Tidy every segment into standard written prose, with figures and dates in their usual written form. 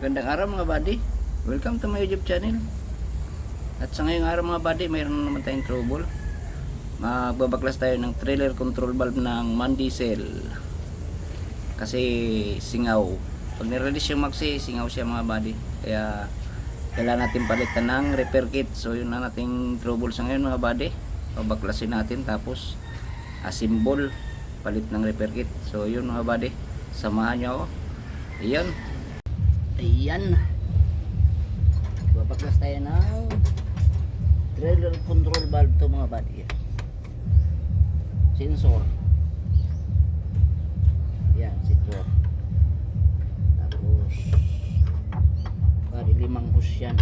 Gandang araw mga buddy. Welcome to my YouTube channel. At sa ngayong araw mga buddy, mayroon naman tayong trouble. Magbabaklas tayo ng trailer control valve ng MAN diesel. Kasi singaw. Pag nirelease yung maxi, singaw siya mga buddy. Kaya kailangan natin palitan ng repair kit. So yun na nating trouble sa ngayon mga buddy. Babaklasin natin tapos assemble, palit ng repair kit. So yun mga buddy, samahan nyo ako. Ayan, babaklas tayo ng trailer control valve to mga buddy. Sensor, yan, sensor. Tapos bali 5 hose yan.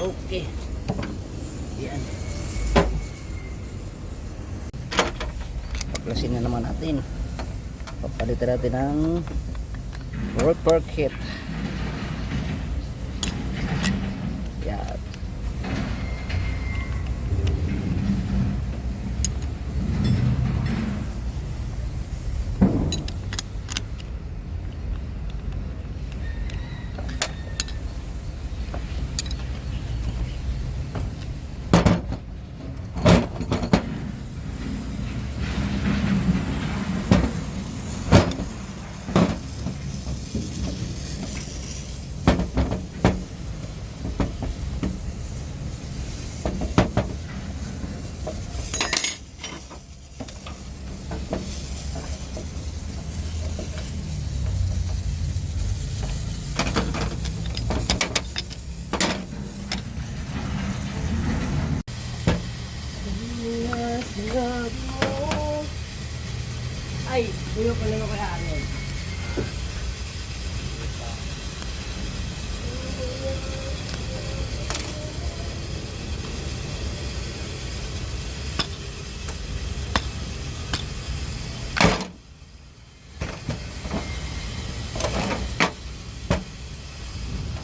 Okay. Yan. Baklasin na naman natin. Papalitan natin ng repair kit. Yan. Ay, buyo pala yung kaya amin.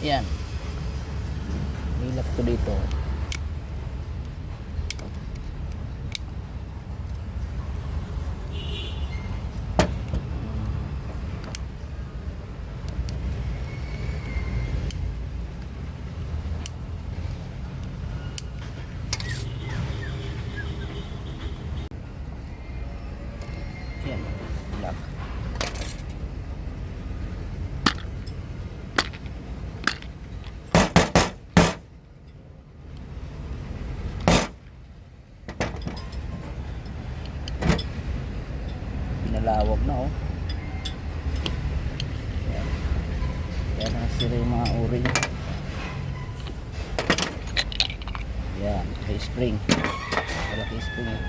Yan. Nilak ko dito. Yan, lock. Pinalawag na oh. Yan. Yan ang sila yung mga o-ring. Yan, kay spring. Wala kay spring eh.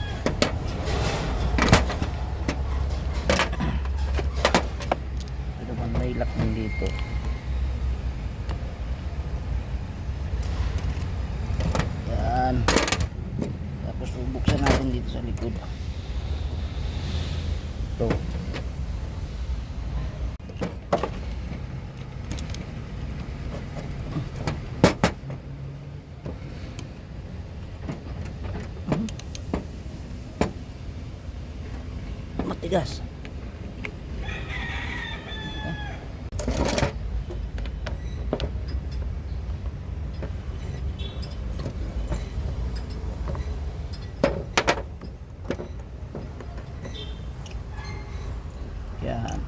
May lock din dito. Yan. Tapos bubuksan natin dito sa likod. Ito. matigas. Yan.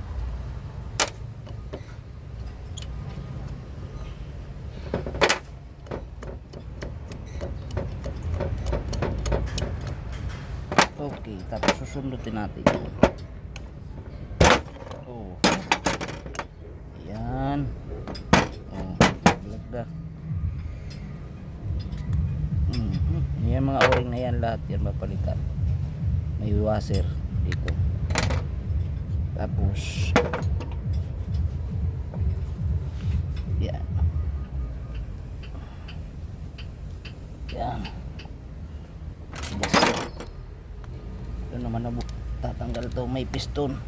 Okay, tapos susundutin natin yan. Oh. Yan. Oh, lagda. Yan mga o-ring na yan, lahat yan mapalitan. May washer dito. Tapos yan. Yan. Ito naman na tatanggal to, may piston.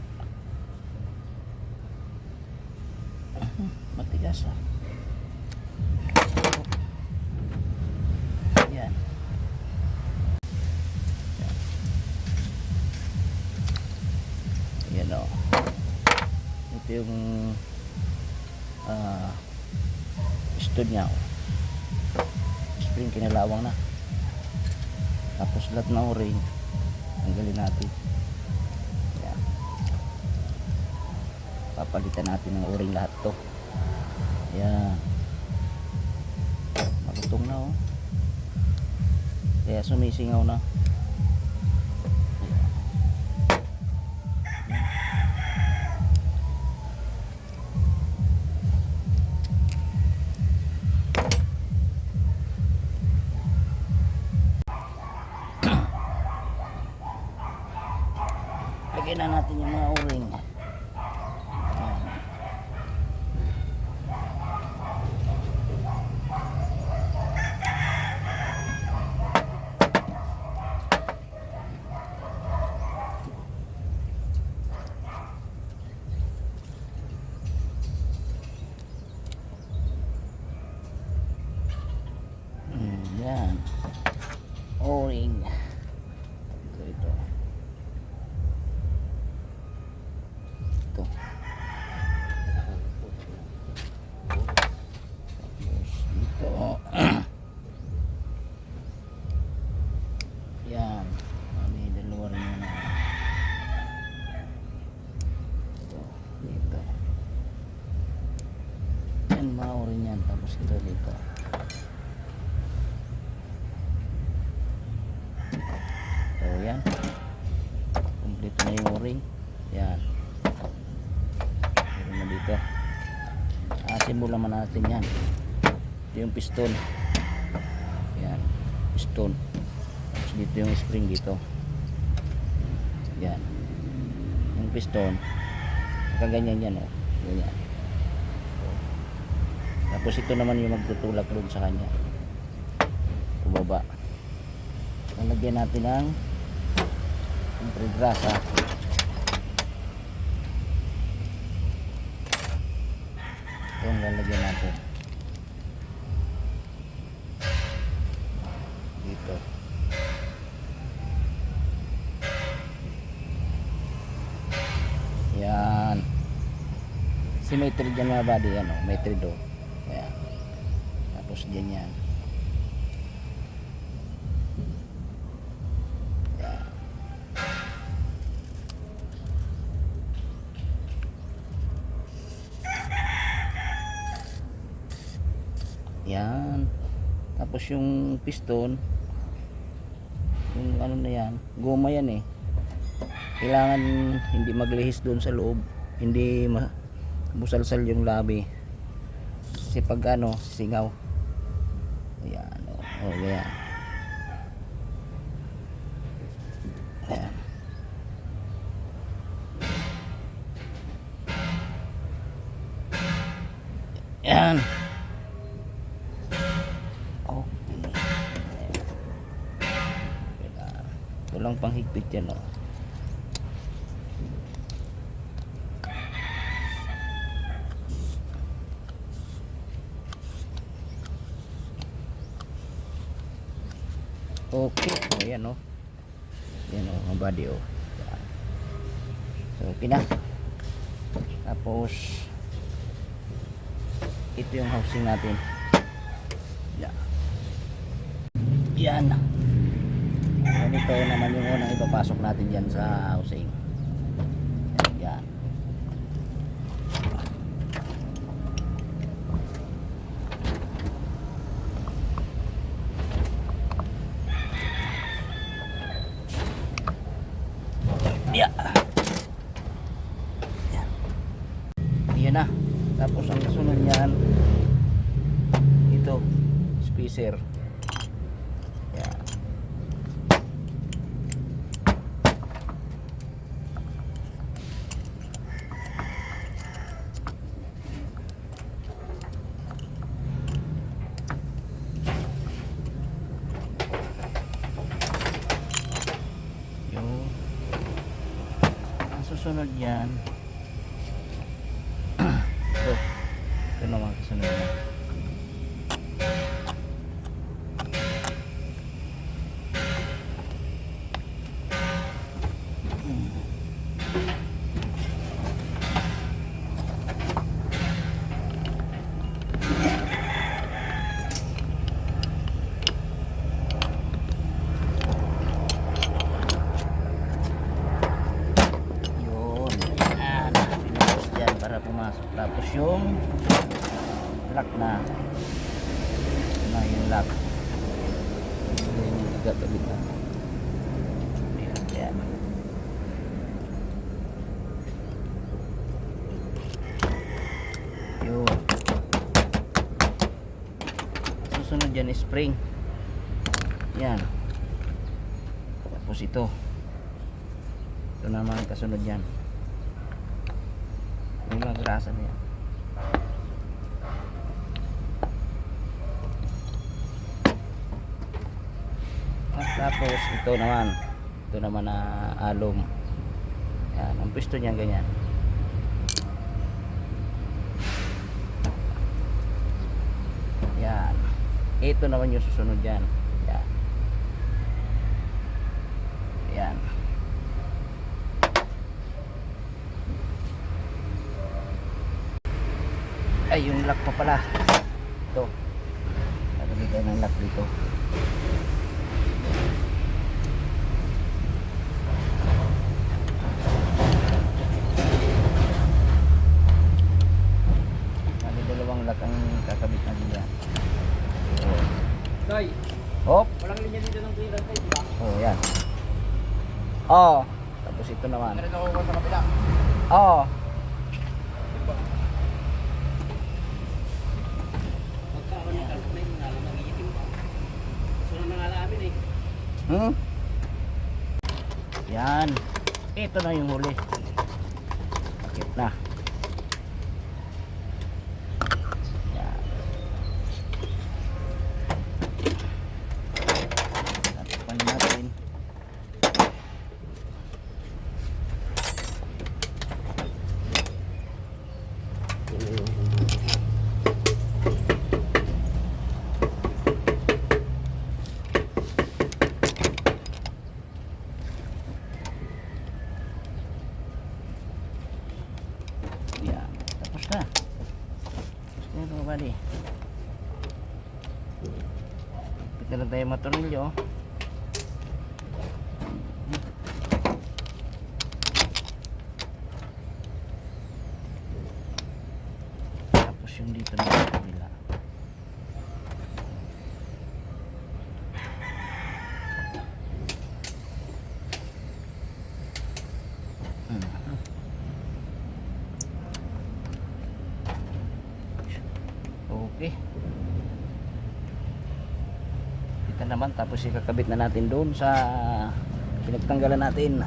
Matigas ah. Yan. Yan o. Ito yung piston niya o. Spring kinalawang na. Tapos lahat na o-ring tanggalin natin. Yan. Papalitan natin ng o-ring lahat to. Yan. Malutong na oh. Kaya sumisingaw na. Lagyan na natin yung mga o-ring. Yan. O-ring. Ito. Ito. Tapos dito. Yan. May dalawa rin yun. Ito. Dito. Yan, ma-o-ring yan. Tapos ito dito. So yan, complete na yung o-ring. Yan, meron na dito. Assemble naman natin yan. Ito yung piston. Yan, piston. Tapos dito yung spring dito. Yan, yung piston nakaganyan yan o. Ganyan. Tapos ito naman yung magtutulak doon sa kanya pababa. Lalagyan natin ng grasa. Ito ang lalagyan natin dito. Yan, symmetry dyan mga body. Yan o, symmetry do. Ayan. Tapos dyan yan. Yan. Tapos yung piston, yung ano na yan, goma yan eh. Kailangan hindi maglihis doon sa loob, hindi busalsal yung labi. Kasi pag ano, singaw. Ayan. Oh, ayan. Ayan. Ayan. Walang panghigpit yan o. Okay, o yan o. Yan o, ang body o. Okay na. Tapos ito yung housing natin. Yan. Yan. Ganito naman yung unang ipapasok natin dyan sa housing. Yan. Yan. Yan. Yan na. Tapos ang kasunod niyan ito, spacer. Yan. Yung ang susunod yan ito naman kasunod na. Yun. Yan. Pinutos dyan para pumasok. Tapos yung lock na yung lock yung gagawin na yan. Yun. Susunod dyan is spring. Yan. Tapos ito naman kasunod yan yung mga grasa na yan. Tapos ito naman na alum. Yan, ang pisto niyan ganyan. Yan. Ito naman yung susunod diyan. Yan. Yan. Ay, yung lock pa pala. Ito. Nagagay ng lock dito. Ang kakabit na diyan. Tay, Hop. walang linya dito ng clearance tayo, di ba? Oh, yan. Oh, tapos ito naman. Meron ako sa kapila. Oh. Magkakaroon ng kalot na yung nalang nangiyitim pa. So na nangalamin eh. Yan. Ito na yung huli. Bakit na? Bali. Pita na tayo matornilyo. Tapos yung dito na sa kabila. Okay. Kita naman tapos ikakabit na natin doon sa pinagtanggalan natin.